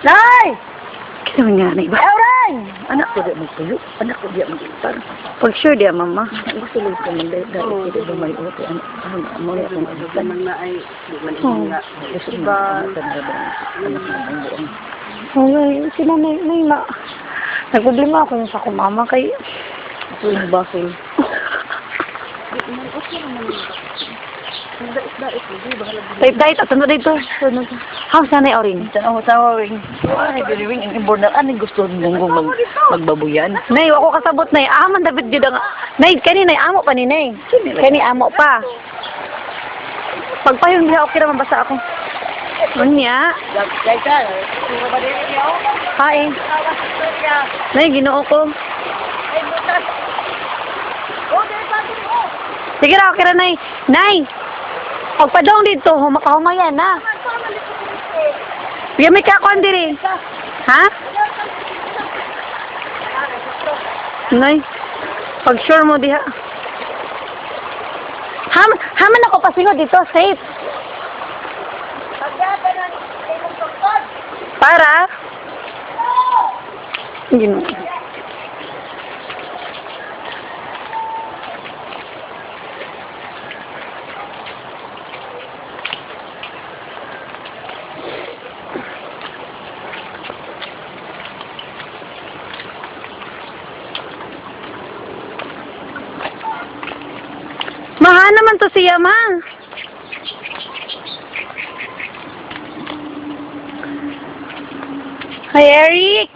Nay! Kita man nga na iba. Euren! Anak ko dia magtuyo. Anak ko dia magtuyo. Pag sure dia, mama. Gusto lang ko man dahil kita bumay o. Ano mo na akong kasitan. na ay, di man nga. Gusto mo na anak na ang buong. Ay, sila na. Nagproblema ako yung sa kumama kay... Ito yung bakil. Dait, at ano dito? How sanay orin? Tanaw sa ring. Ay, diliwing ang imbor na. Ano gusto mong magbabuyan? Nay, ako kasabot, Nay. Man, David, yun nga. Nay, kani, Nay, amo pa ni Nay. Kani, amo pa. Pagpayong diha, okay naman basta ako. Unya. Hi. Nay, ginoo ko. Sige na, okay na, Nay. Nay! Pagpadong dito, makahumayan, na. Bigyan may kakon diri. Ha? Nay, pag sure mo diha. Haman ako pasingod dito, safe. Para? Gino. Maha naman to siya, ma. Hi, Eric.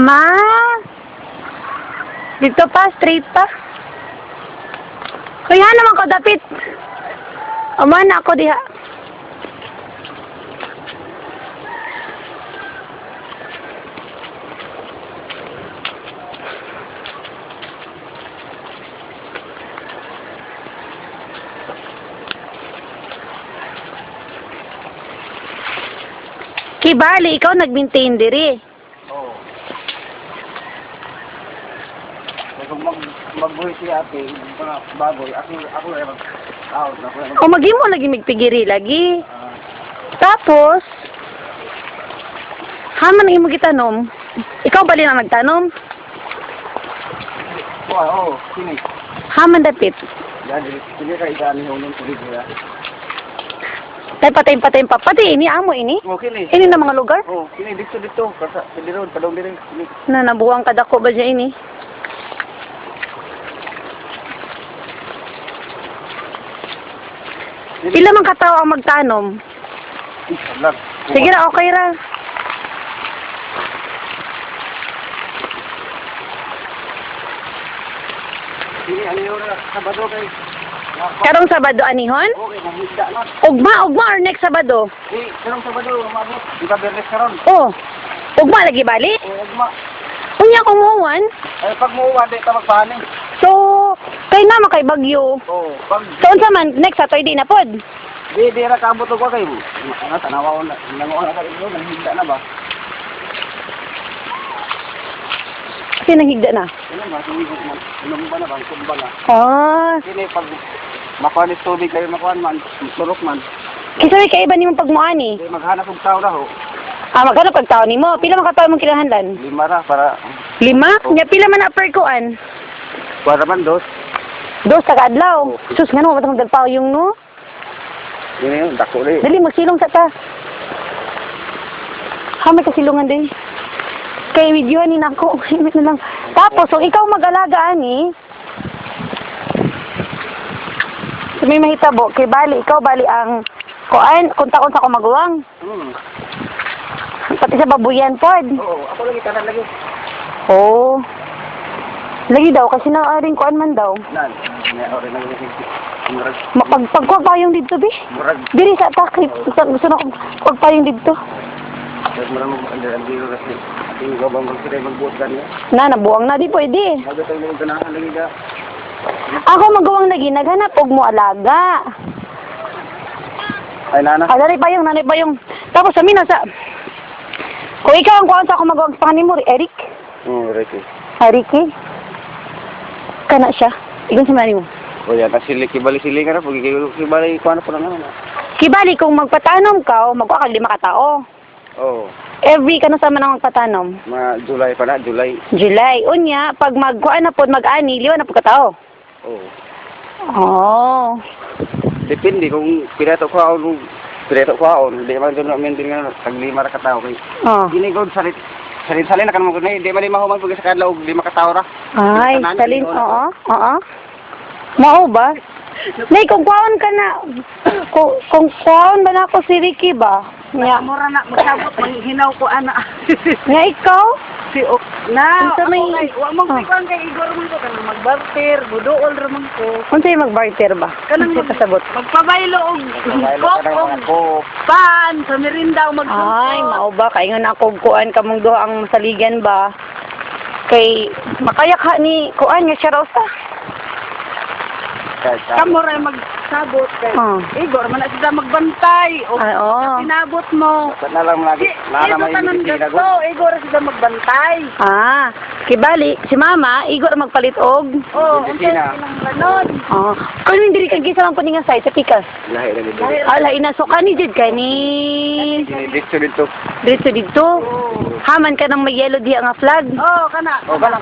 Ma? Dito pa, straight pa. Kaya naman ko dapit. Umana ako diha. Kibali, ikaw nag-maintain diri. Kung magbuhay si ate, mga baboy, ako ay mag-out. O magimo lagi migpigiri lagi. Tapos, haman ang imo gitanom. Ikaw bali na nagtanom? Oo, sini. Haman dapit. Yan, sige ka itani hulong tuloy ko ya. Tay patay pa. Pati ini amo ini. Okay ni. Ini na mga lugar? Oh, sini dito. Kasi pwede ron, padong din. Na nabuwang kadako ba dyan ini? Pila man katawo ang magtanom? Salag. Sige ra, okay ra. Sini, ano yun na, Sabado kay. Karong Sabado anihon? Okay, nanghisda na. Ugma or next Sabado? Karong Sabado, umabot. Di ba Bernes karon? Oh. Ugma lagi bali? Oo, ugma. Unya kumuwan. Ay, pag muuwan, di ka magpahanin. So, kay na makay bagyo. Oo, pag... So, unsa man next Saturday na pod? Di ra kabot ko kay mo. Ano, tanawa ko na. Nanguha na kayo, nanghisda na ba? Kasi nanghigda na. Ano ba, sumigod man. Inom ba na ba? Kumba na. Ah. Sini, pag makuhanis tubig kayo makuhan man, surok man. Kasi may kaiba ni mong pagmuani. Di maghanap ng tao na ho. Maghanap pag taon ni mo. Pila man kataon mong kinahanglan? 5 ra para... 5? Nya pila man na per kuan? Para man, 2. 2 sa kadlaw. Sus nga no, matang dalpaw yung no. Yun yun, dako ulit. Dali, magsilong sa ta. May kasilungan din. Kay videohan ni nako. na lang. Tapos, kung ikaw mag-alaga, ani, may mahitabo, kay bali, ikaw bali ang Kuan, kunta-kunta ko maguwang. Pati sa babuyan pod. Oo, ako lagi kanan lagi. Oh. Lagi daw kasi naaring kuan man daw. Nan, may ore na lagi. Murag, Pagpagpayong dito bi. murag. Diri sa takip. Gusto na kong pagpayong dito. Mas marami ang dilo kasi. Tingin ko bang sila magbuot kan ya. Na, nabuang na di pwede. Magatay mo ganahan lagi ka. Ako magawang lagi, naghanap og mo alaga. Ay nana. Ah, nanay payong. Tapos sa mina sa... Kung ikaw ang kuhan sa ako magawang sa kanimo, Eric. Ricky. Ricky. Kana siya. Igon sa mani mo. O yan, sili kibali ka na pag kibali ko ano po lang naman. Kibali, kung magpatanom ka, o magkuha kag 5 ka tao. Oo. Every ka na sa manang magpatanom. Mga July pa na, July. July. Unya, pag magkuha na po, mag-ani, 5 na po ka tao. Oo. Oh. Depende kung pinato ko ako, hindi man doon namin din nga, tag 5 na katao kay. Oh. Ginigod salit na kanmo ko na, di man mahuman pag sa kadlaw, 5 katao ra. Ay, Tanan, salin, ginoo na oo. Oo. Mao ba? Nay, kung kuhaon ka na, kung kuhaon ba na ako si Ricky ba? Nga, Mura na, magsabot, manghinaw ko, ana. nga ikaw? Si na, Unsa ako may- kay, wa mong ikuan kay Igor man ko, kanang magbarter, budool raman ko. Kung sa'yo mag-barter ba? Kanang Kanang kasabot. magpabaylo og Kabaylo kop ka ng mga og kop. pan, sa merinda o magsungko. Ay, mao ba? Kaya nga ako kuan kamong do ang masaligan ba? Kay, makayak ha ni kuan nga siya raw sa. Kamo ray magsabot kay Oh. Igor man na sila magbantay o Ay, oo. pinabot mo. Na lang lagi, na Ito may tanan ibig gasto, Igor sila magbantay. Ah, kibali, si mama, igor magpalit og. Oh, unsay Medicina. ilang ganon. Oh, kung diri kag gisa lang po nga site sa pikas. Lahi na dito. Ala ina so kani jud kani. Dito. Dito. Haman ka ng may yellow diha nga flag. Oh, kana. Oh, kana.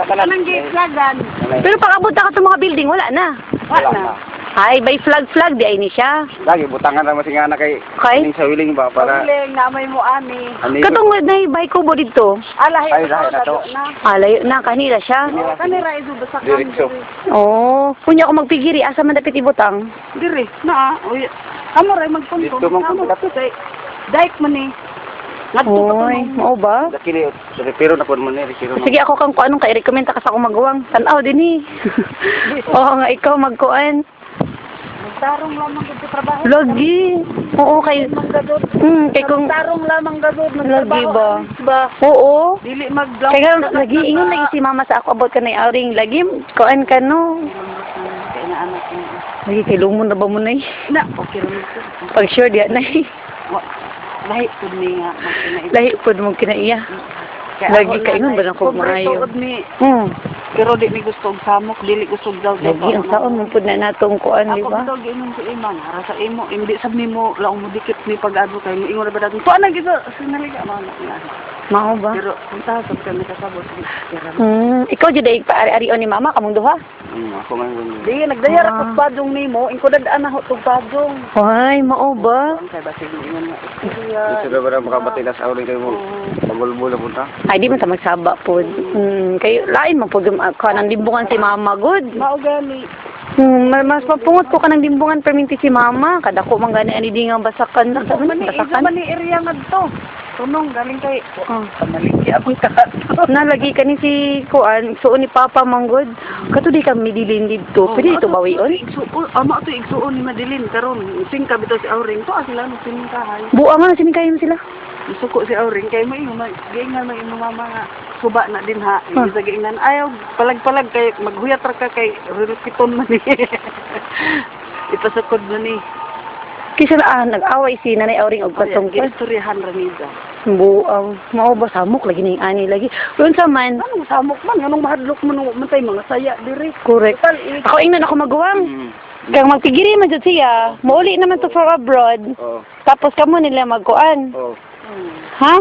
Kanang gislagan. Pero pag abot na ka sa mga building wala na. Wala na. Ay, by flag di ay ni siya. Lagi butangan ra masingana kay Okay. ning sa wiling ba para Pagling namay mo ani. ani. Katungod na ibay ko bo dito. Alahi Ay, lahi na to. na. Alayo na kanila siya. Kanira ido sa Diretso. Oh, kunya ko magpigiri asa man dapit ibutang. Dire, na. Uy, amo ray magpunto. Dito man Amo punta. kay Daik man ni. Ngadto ka to Oy, no. mao ba? Dakili pero na pud mo ni pero. Sige ako kang kuanong kay recommend ka sa akong magawang. Tan-aw dinhi. Oo nga ikaw magkuan. Tarong lamang gud sa trabaho. Lagi. Oo kay Manggadod. kay kung Tarong lamang gadod lagi ba? Ba? Oo. Dili mag-block. Kaya nga, lagi ingon lagi si mama sa ako abot ka na auring lagi kuan ka no. Kaya na anak ko. Lagi kay lumon na ba mo nay? Na, okay ra mo. Pag sure diya nay. Lahi pud ni nga magkinaid. Lahi pud mo kinaiya. Lagi ka ingon ba na ko maayo? Ni, Hmm. pero di ni gusto og samok, dili gusto og daw. Lagi ang saon mo pud na natong kuan di Ako ba? daw giingon sa ima, ara sa imo, hindi sab nimo laong mo dikit ni pag-advo kay ingon ra ba daw. Tuwa na gito, sinaliga man na. Mao ba? Pero kung taas sa kami kasabot, kaya Ikaw jud ay paari-arion ni mama kamong duha. Ako man gud. di nagdayar Ah. ako padong nimo, ingko dadaan na ho tug padong. Ay, mao ba? Ang kay basig ingon nga. Dito na ba makabati na sa auring kay mo. Pagulbul na punta. Ay, di man ta magsaba pod. Kayo lain man pod ka nang dimbungan si mama good. Mao gani. Mas mapungot ko ka ng dimbungan perminti si mama. Kada ko man gani ani di nga basakan na sa Man ni isa basakan. man ni area ngadto. Tunong galing kay Oh. panaliki akong kakat. Nalagi ka ni si Kuan, suon ni Papa Manggod. Kato di kami dilin dito. Pwede dito bawion? Ama to igsuon ni Madeline karon. Singka bitaw si Auring to sila no siningkahay. Buang man sinikayo mo sila. Suko si Auring kay mo ingon giingan mo imong mama nga suba na din ha. Huh. Isa giingan ayaw palag-palag kay maghuyat ra ka kay ripiton man ni. Ipasukod man ni. Kisa na nag-away si Nanay Auring og kasungkit. Istoryahan ra niya. Buang, mao ba samok lagi ning ani lagi. Yun sa man, Anong samok man anong mahadlok man matay mga saya diri. correct. Total, Ako ingnan ako maguwang. Kaya magpigiri man jud siya. Mauli naman to from abroad. Oh. Tapos kamo nila magkuan. Oh. Ha?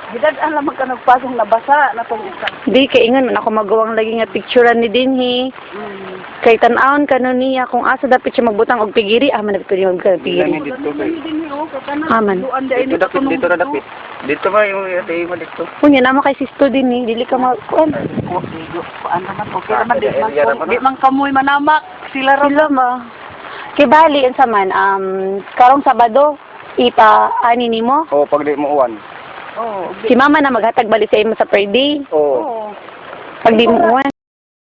Gidad-an lamang ka nagpasong nabasa na tong isa. Di kay ingon man ako magawang lagi nga picturean ni dinhi. Kay tan-awon kanon niya kung asa dapat siya magbutang og pigiri, man dapat pwede magpigiri. Dito kay. Aman. Dito dapit dito ra dapit. Dito ba yung ate mo dito? Kunya naman kay sisto din ni, dili ka magkuan. Kuan naman, okay naman, di man kamoy manamak, sila ra. Sila ba? Kay bali unsa man karong Sabado ipa-ani nimo. O pag di mo uwan. Oo. Si mama na maghatag bali sa imo sa per day. Oo. Pag di mo uwan.